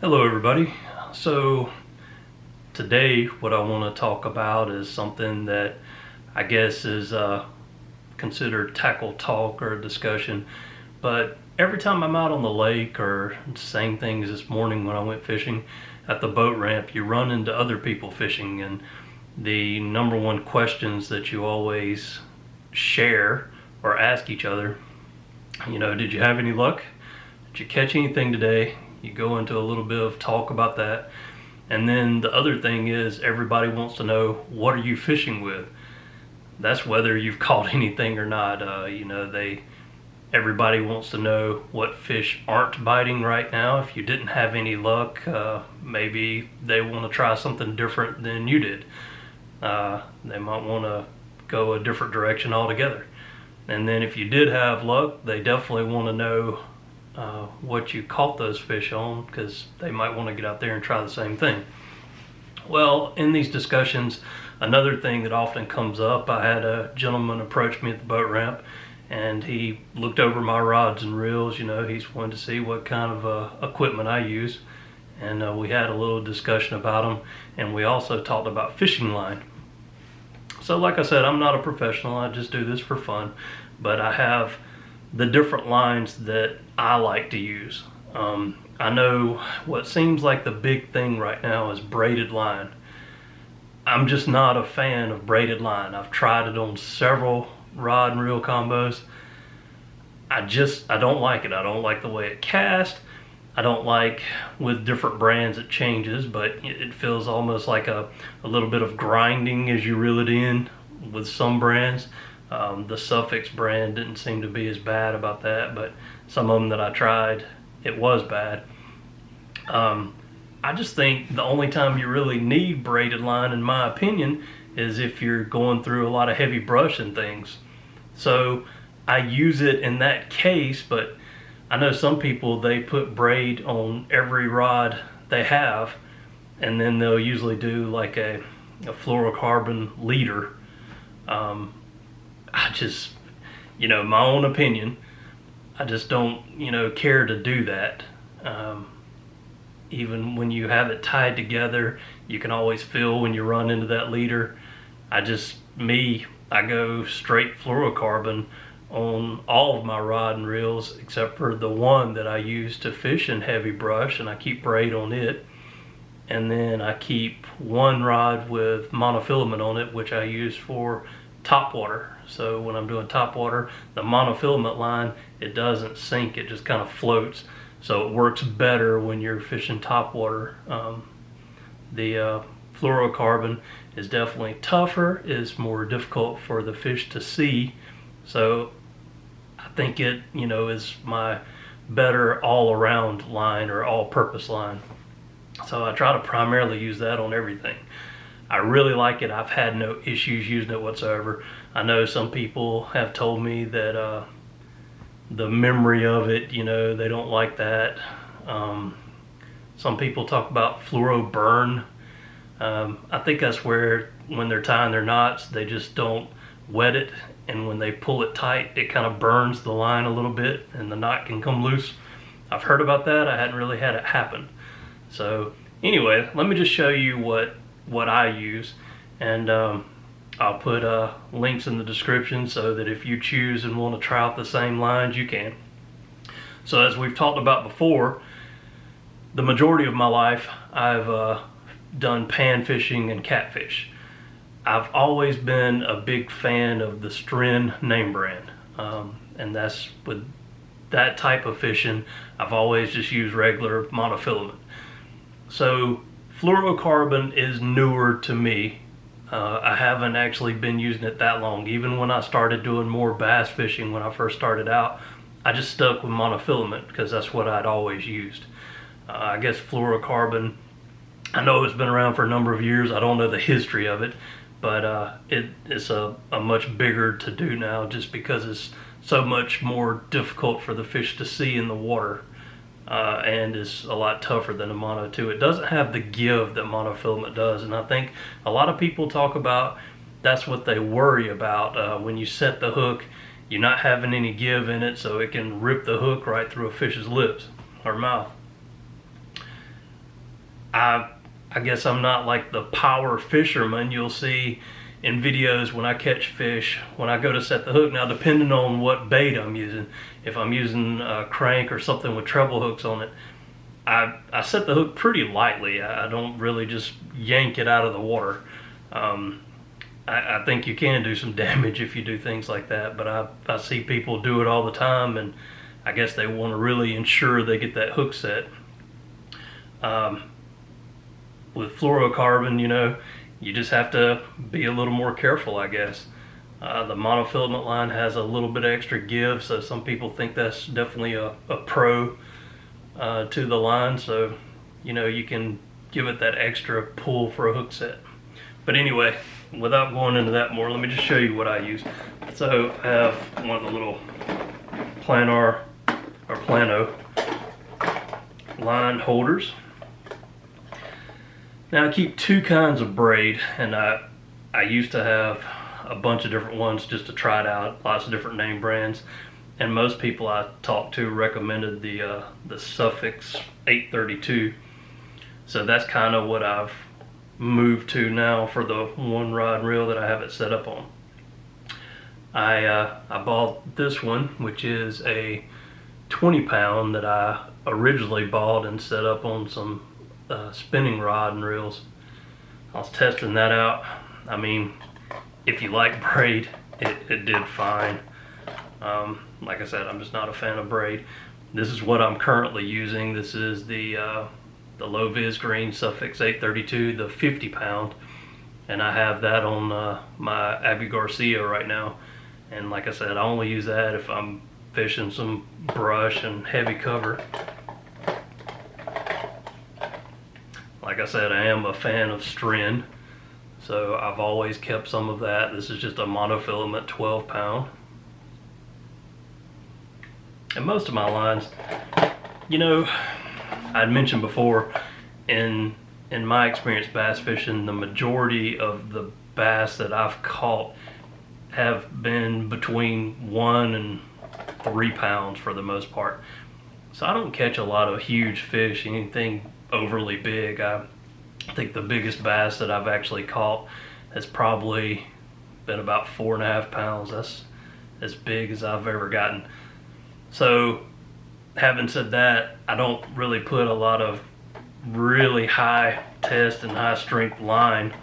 Hello everybody. So today what I want to talk about is something that I guess is considered tackle talk or discussion, but every time I'm out on the lake, or same thing as this morning when I went fishing at the boat ramp, you run into other people fishing, and the number one questions that you always share or ask each other, did you have any luck? Did you catch anything today? You go into a little bit of talk about that. And then the other thing is everybody wants to know, what are you fishing with? That's whether you've caught anything or not. Everybody wants to know what fish aren't biting right now. If you didn't have any luck, maybe they want to try something different than you did. They might want to go a different direction altogether. And then if you did have luck, they definitely want to know what you caught those fish on, because they might want to get out there and try the same thing. Well, in these discussions, another thing that often comes up, I had a gentleman approach me at the boat ramp, and he looked over my rods and reels. He's wanted to see what kind of equipment I use, and we had a little discussion about them, and we also talked about fishing line. So like I said, I'm not a professional, I just do this for fun, but I have the different lines that I like to use. I know what seems like the big thing right now is braided line. I'm just not a fan of braided line. I've tried it on several rod and reel combos. I don't like it. I don't like the way it casts. I don't like, with different brands it changes, but it feels almost like a little bit of grinding as you reel it in with some brands. The Suffix brand didn't seem to be as bad about that, but some of them that I tried, it was bad. I just think the only time you really need braided line, in my opinion, is if you're going through a lot of heavy brush and things. So I use it in that case, but I know some people, they put braid on every rod they have, and then they'll usually do like a fluorocarbon leader. I just, my own opinion, I just don't, care to do that. Even when you have it tied together, you can always feel when you run into that leader. I go straight fluorocarbon on all of my rod and reels, except for the one that I use to fish in heavy brush, and I keep braid on it. And then I keep one rod with monofilament on it, which I use for top water. So when I'm doing top water, the monofilament line, it doesn't sink, it just kind of floats. So it works better when you're fishing top water. The fluorocarbon is definitely tougher, is more difficult for the fish to see. So I think it, is my better all-around line or all-purpose line. So I try to primarily use that on everything. I really like it. I've had no issues using it whatsoever. I know some people have told me that the memory of it, they don't like that. Some people talk about fluoro burn. I think that's where, when they're tying their knots, they just don't wet it, and when they pull it tight, it kind of burns the line a little bit and the knot can come loose. I've heard about that. I hadn't really had it happen. So anyway, let me just show you what I use, and I'll put links in the description so that if you choose and want to try out the same lines, you can. So as we've talked about before, the majority of my life I've done pan fishing and catfish. I've always been a big fan of the Stren name brand, and that's with that type of fishing. I've always just used regular monofilament. So fluorocarbon is newer to me. I haven't actually been using it that long. Even when I started doing more bass fishing when I first started out, I just stuck with monofilament because that's what I'd always used. I guess fluorocarbon, I know it's been around for a number of years. I don't know the history of it, but it's a much bigger to do now, just because it's so much more difficult for the fish to see in the water. And is a lot tougher than a mono too. It doesn't have the give that monofilament does, and I think a lot of people talk about that's what they worry about when you set the hook. You're not having any give in it, so it can rip the hook right through a fish's lips or mouth. I guess I'm not like the power fisherman you'll see in videos when I catch fish, when I go to set the hook. Now, depending on what bait I'm using, if I'm using a crank or something with treble hooks on it, I set the hook pretty lightly. I don't really just yank it out of the water. I think you can do some damage if you do things like that, but I see people do it all the time, and I guess they want to really ensure they get that hook set. With fluorocarbon, you know, you just have to be a little more careful, I guess. The monofilament line has a little bit extra give, so some people think that's definitely a pro to the line, so you know, you can give it that extra pull for a hook set. But anyway, without going into that more, let me just show you what I use. So I have one of the little planar or plano line holders. Now, I keep two kinds of braid, and I used to have a bunch of different ones just to try it out, lots of different name brands, and most people I talked to recommended the Suffix 832. So that's kind of what I've moved to now for the one rod and reel that I have it set up on. I bought this one, which is a 20-pound that I originally bought and set up on some spinning rod and reels. I was testing that out. I mean, if you like braid, it did fine. Like I said, I'm just not a fan of braid. This is what I'm currently using. This is the low vis green Suffix 832, the 50-pound, and I have that on my Abu Garcia right now. And like I said, I only use that if I'm fishing some brush and heavy cover. Like I said, I am a fan of string, so I've always kept some of that. This is just a monofilament 12-pound. And most of my lines, you know, I'd mentioned before, in my experience bass fishing, the majority of the bass that I've caught have been between 1 and 3 pounds for the most part. So I don't catch a lot of huge fish, anything overly big. I think the biggest bass that I've actually caught has probably been about 4.5 pounds. That's as big as I've ever gotten. So having said that, I don't really put a lot of really high test and high strength line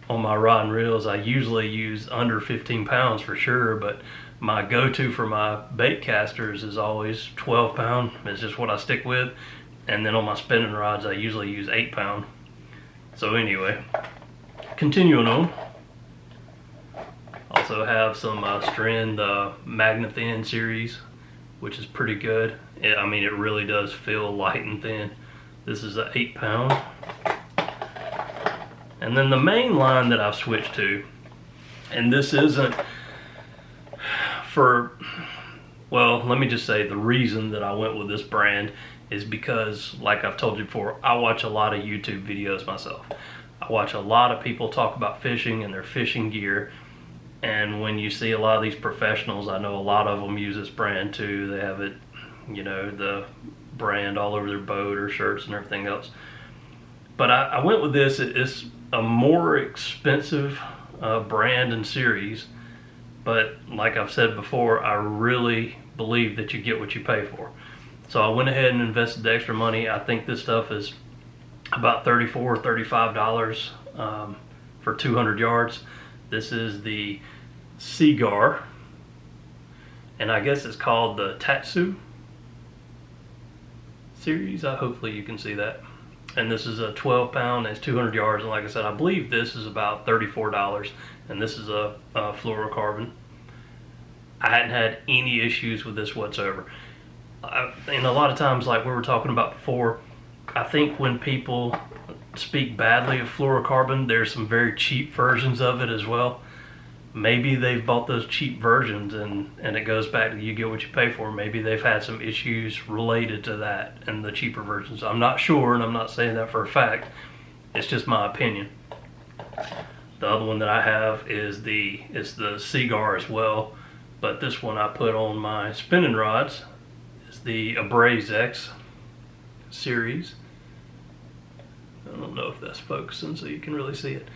on my rod and reels. I usually use under 15 pounds for sure, but my go-to for my bait casters is always 12 pound. It's just what I stick with. And then on my spinning rods, I usually use 8 pound. So anyway, continuing on. Also have some string, the Magnathin series, which is pretty good. I mean, it really does feel light and thin. This is an 8 pound. And then the main line that I've switched to, and this isn't for, well, let me just say the reason that I went with this brand is because, like I've told you before, I watch a lot of YouTube videos myself. I watch a lot of people talk about fishing and their fishing gear, and when you see a lot of these professionals, I know a lot of them use this brand too. They have it, you know, the brand all over their boat or shirts and everything else. But I went with this. It's a more expensive brand and series, but like I've said before, I really believe that you get what you pay for. So I went ahead and invested the extra money. I think this stuff is about $34 or $35 for 200 yards. This is the Seaguar, and I guess it's called the Tatsu series. Hopefully you can see that. And this is a 12 pound, it's 200 yards, and like I said, I believe this is about $34, and this is a fluorocarbon. I hadn't had any issues with this whatsoever. And a lot of times, like we were talking about before, I think when people speak badly of fluorocarbon, there's some very cheap versions of it as well. Maybe they've bought those cheap versions, and it goes back to you get what you pay for. Maybe they've had some issues related to that and the cheaper versions. I'm not sure, and I'm not saying that for a fact. It's just my opinion. The other one that I have is the Seaguar as well, but this one I put on my spinning rods. It's the AbrazX series. I don't know if that's focusing so you can really see it.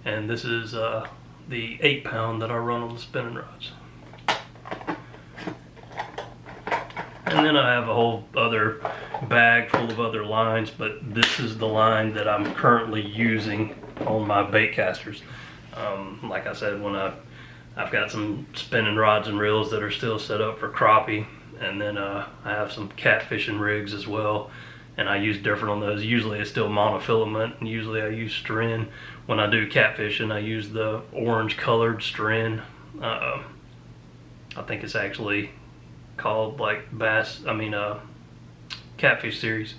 And this is the 8-pound that I run on the spinning rods. And then I have a whole other bag full of other lines, but this is the line that I'm currently using on my bait casters. Like I said, when I've got some spinning rods and reels that are still set up for crappie, and then I have some catfishing rigs as well, and I use different on those. Usually it's still monofilament, and usually I use stren. When I do catfishing, I use the orange colored stren. I think it's actually called like Catfish series.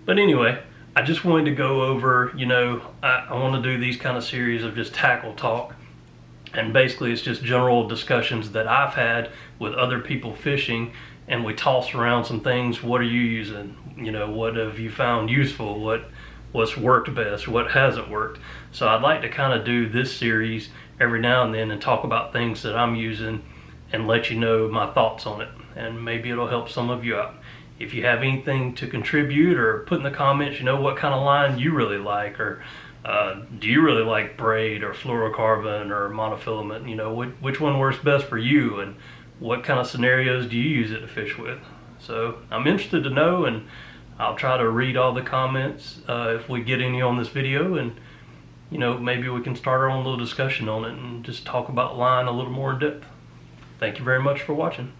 But anyway, I just wanted to go over, I want to do these kind of series of just tackle talk, and basically it's just general discussions that I've had with other people fishing, and we toss around some things. What are you using? What have you found useful? What's worked best? What hasn't worked? So I'd like to kind of do this series every now and then and talk about things that I'm using and let you know my thoughts on it, and maybe it'll help some of you out. If you have anything to contribute, or put in the comments, what kind of line you really like, or do you really like braid or fluorocarbon or monofilament? Which one works best for you, and what kind of scenarios do you use it to fish with? So I'm interested to know, and I'll try to read all the comments if we get any on this video, and maybe we can start our own little discussion on it and just talk about line a little more in depth. Thank you very much for watching.